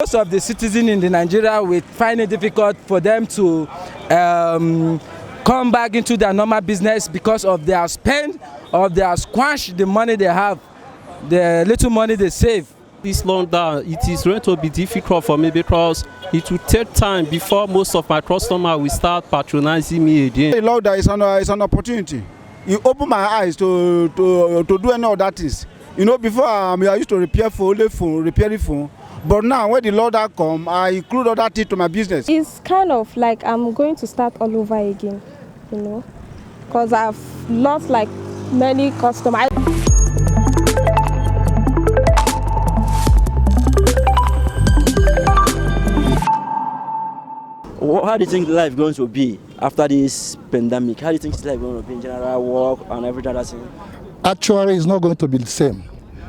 Most of the citizens in Nigeria will find it difficult for them to come back into their normal business because of their spend or their squash the money they have, the little money they save. This lockdown, it is going to be difficult for me because it will take time before most of my customers will start patronizing me again. The lockdown is an opportunity. You open my eyes to do any of that things. You know, before I used to repair phone. But now when the lockdown come, I include other things to my business. It's kind of like I'm going to start all over again, you know, because I've lost like many customers. How do you think life is going to be after this pandemic? How do you think life is going to be in general, work and everything that's in? Actually, it's not going to be the same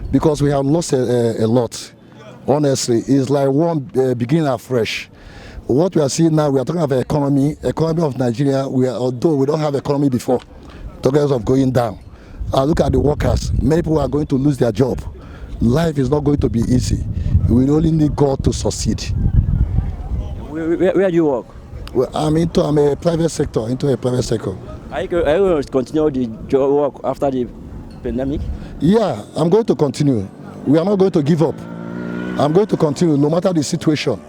because we have lost a lot. Honestly, it's like one beginning afresh. What we are seeing now, we are talking about economy of Nigeria. Although we don't have economy before, talking of going down. Look at the workers. Many people are going to lose their job. Life is not going to be easy. We only need God to succeed. Where do you work? Well, I'm a private sector. Are you going to continue the job work after the pandemic? Yeah, I'm going to continue. We are not going to give up. I'm going to continue no matter the situation.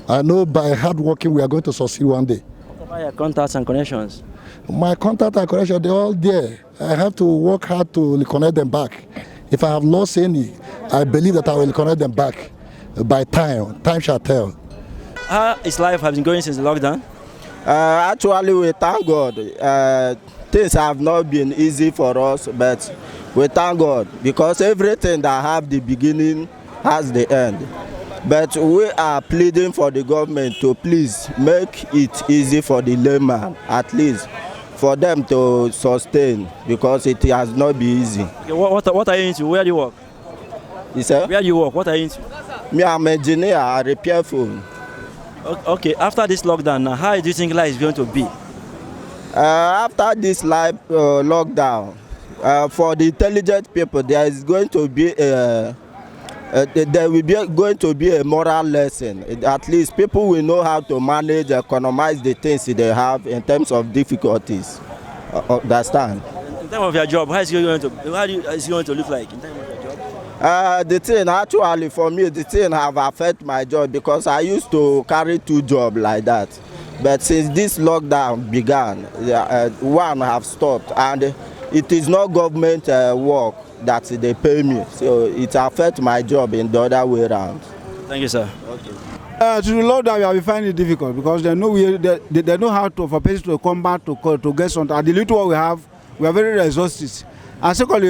I know by hard working we are going to succeed one day. What about your contacts and connections? My contact and connection, they're all there. I have to work hard to connect them back. If I have lost any, I believe that I will connect them back by time. Time shall tell. How is life has been going since the lockdown? Actually, we thank God. Things have not been easy for us, but we thank God because everything that have the beginning has the end. But we are pleading for the government to please make it easy for the layman, at least for them to sustain, because it has not been easy. Okay, what are you into? Where do you work? You say? Where do you work? What are you into? Me, I'm an engineer. I repair phone. Okay, after this lockdown, how do you think life is going to be? After this lockdown, for the intelligent people, there is going to be going to be a moral lesson. At least people will know how to manage, economize the things they have in terms of difficulties. Understand? In terms of your job, how is it going to look like in terms of your job? The thing actually for me, the thing have affected my job because I used to carry 2 jobs like that. But since this lockdown began, one have stopped, and it is not government work that they pay me, so it affects my job in the other way around. Thank you, sir. Okay. To the lockdown, we find it difficult because they know how to for people to come back to get something. And the little we have, we are very exhausted. And secondly,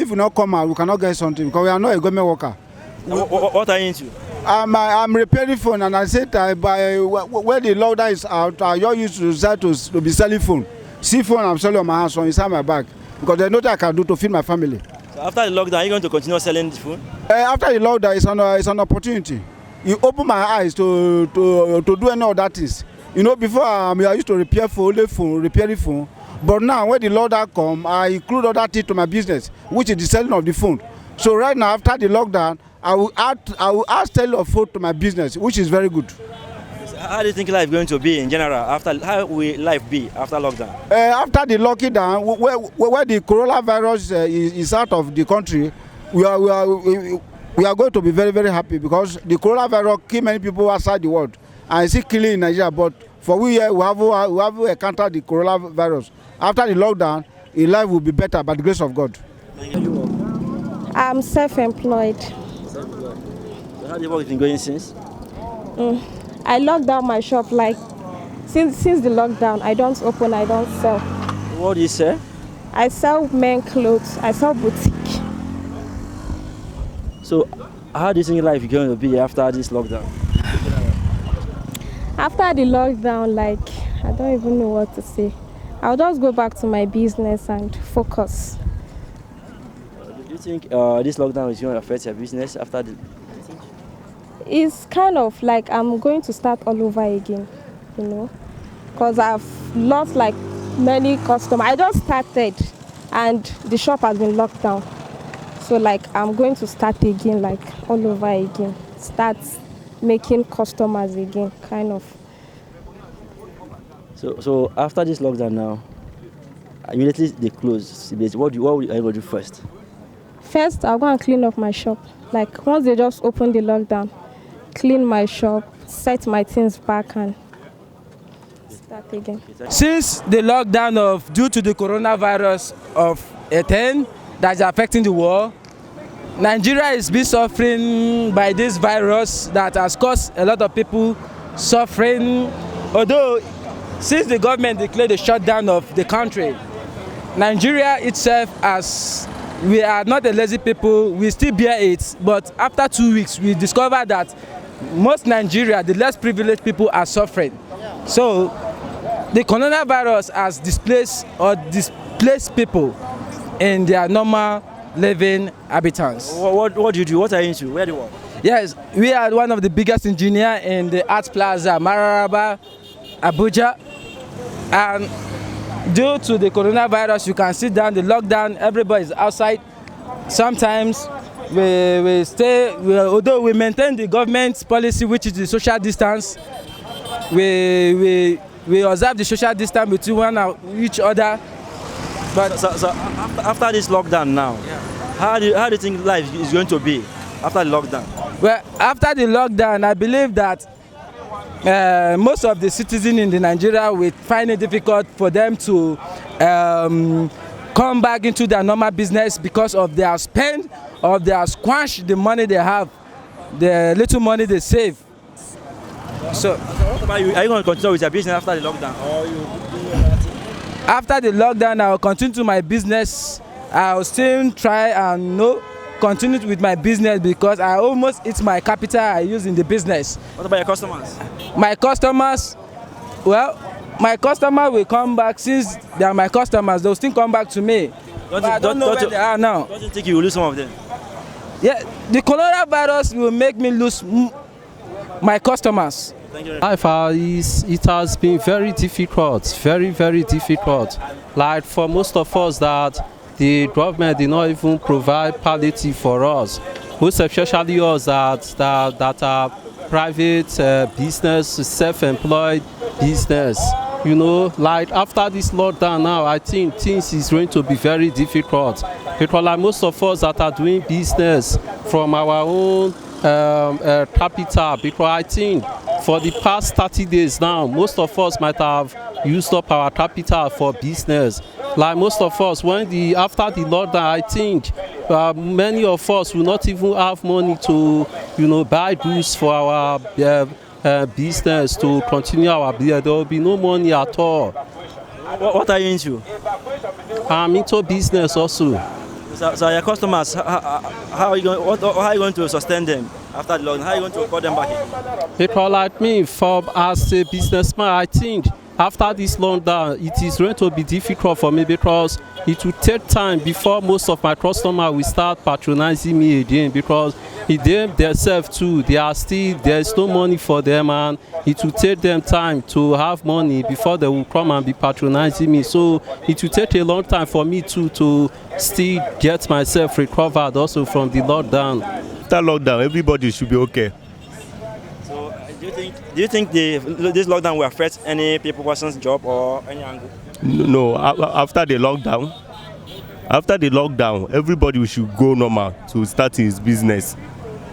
if we not come out, we cannot get something because we are not a government worker. What are you into? I'm repairing phone, and I said when the lockdown is out, I used to decide to be selling phone. See phone, I'm selling on my house, so inside my bag because there's nothing I can do to feed my family. So after the lockdown, are you going to continue selling this phone? After the lockdown, it's an opportunity. You open my eyes to do any of that things. You know, before I used to repair phone. But now when the lockdown come, I include other things to my business, which is the selling of the phone. So right now, after the lockdown, I will add sale of phone to my business, which is very good. How do you think life is going to be in general? How will life be after lockdown? After the lockdown, where the coronavirus is out of the country, we are going to be very, very happy because the coronavirus kill many people outside the world, and it's still killing in Nigeria. But for we here, we have encountered the coronavirus. After the lockdown, life will be better by the grace of God. I'm self-employed. So how the work been going since? I locked down my shop like since the lockdown. I don't open, I don't sell. What do you sell? I sell men clothes, I sell boutique. So how do you think life is going to be after this lockdown? After the lockdown, like I don't even know what to say. I'll just go back to my business and focus. Do you think this lockdown is going to affect your business after the? It's kind of like I'm going to start all over again, you know, because I've lost like many customers. I just started and the shop has been locked down. So like I'm going to start again, like all over again. Start making customers again, kind of. So after this lockdown now, immediately they close. What are you going to do first? First, I'll go and clean up my shop. Like once they just open the lockdown, clean my shop, set my things back and start again. Since the lockdown due to the coronavirus of 10 that's affecting the world, Nigeria is been suffering by this virus that has caused a lot of people suffering. Although since the government declared the shutdown of the country, Nigeria itself, as we are not a lazy people, we still bear it. But after 2 weeks, we discovered that most Nigeria, the less privileged people, are suffering. So the coronavirus has displaced people in their normal living habitants. What do you do? What are you into? Where do you work? Yes, we are one of the biggest engineers in the Arts Plaza, Mararaba, Abuja. And due to the coronavirus, you can sit down, the lockdown, everybody is outside. Sometimes we stay, although we maintain the government's policy, which is the social distance, we observe the social distance between one and each other. But So after this lockdown now, how do you think life is going to be after the lockdown? well, after the lockdown, I believe that most of the citizens in the Nigeria will find it difficult for them to come back into their normal business because of their spend or their squash the money they have, the little money they save. So What about you? Are you going to continue with your business after the lockdown? Or you do another thing? after the lockdown, I will continue to my business. I will still try and continue with my business because I almost eat my capital I use in the business. What about your customers? My customers, well, my customer will come back. Since they are my customers, they'll still come back to me. But I don't know where they are now. Don't you think you will lose some of them? Yeah, the coronavirus will make me lose my customers. Thank you. Life it has been very difficult, very, very difficult. Like for most of us that the government did not even provide palliative for us, most especially us that are private business, self-employed business. You know, like after this lockdown now, I think things is going to be very difficult. Because like most of us that are doing business from our own capital, because I think for the past 30 days now, most of us might have used up our capital for business. Like most of us, after the lockdown, I think many of us will not even have money to, buy goods for our business to continue our business. There will be no money at all. What are you into? I'm into business also. So your customers, how are you going to sustain them after the lockdown? How are you going to call them back in? People like me, as a businessman, I think after this lockdown, it is going to be difficult for me because it will take time before most of my customers will start patronizing me again, because them themselves too, there's no money for them, and it will take them time to have money before they will come and be patronizing me. So it will take a long time for me to still get myself recovered also from the lockdown. After lockdown, everybody should be okay. So do you think this lockdown will affect any person's job or any angle? No, after the lockdown, everybody should go normal to start his business.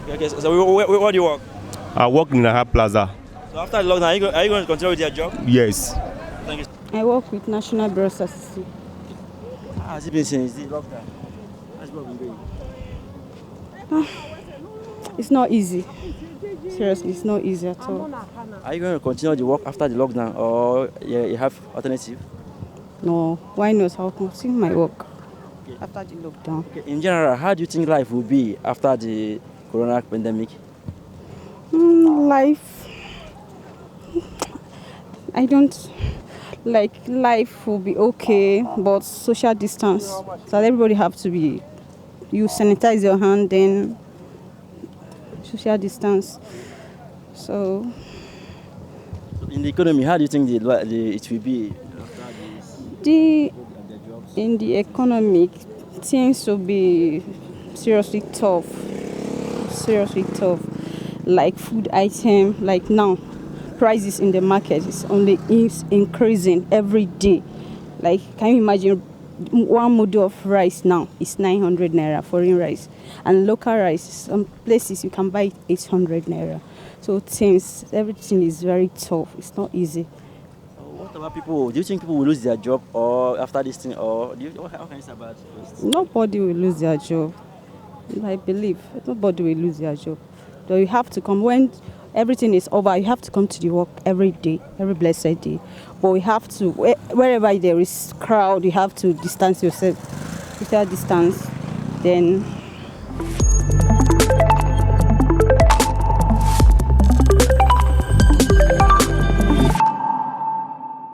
Okay, so where do you work? I work in a plaza. So after the lockdown, are you going to continue with your job? Yes. Thank you. I work with National Bureau of Statistics. How has it been since the lockdown? How's it been going? It's not easy. Seriously, it's not easy at all. Are you going to continue the work after the lockdown, or you have alternative? No, why not? I'll continue my work after the lockdown. Okay. In general, how do you think life will be after the corona pandemic? Life, I don't like life will be okay, but social distance. So everybody have to be, you sanitize your hand, then social distance. So in the economy, how do you think it will be after this? In the economic, things will be seriously tough. like food item, like now, prices in the market is increasing every day. Like, can you imagine one model of rice now is 900 naira, foreign rice, and local rice, some places you can buy it 800 naira. So everything is very tough. It's not easy. What about people? Do you think people will lose their job or after this thing, or how can you say about this? Nobody will lose their job. I believe nobody will lose their job. So you have to come when everything is over. You have to come to the work every day, every blessed day. But we have to, wherever there is crowd, you have to distance yourself. Without distance, then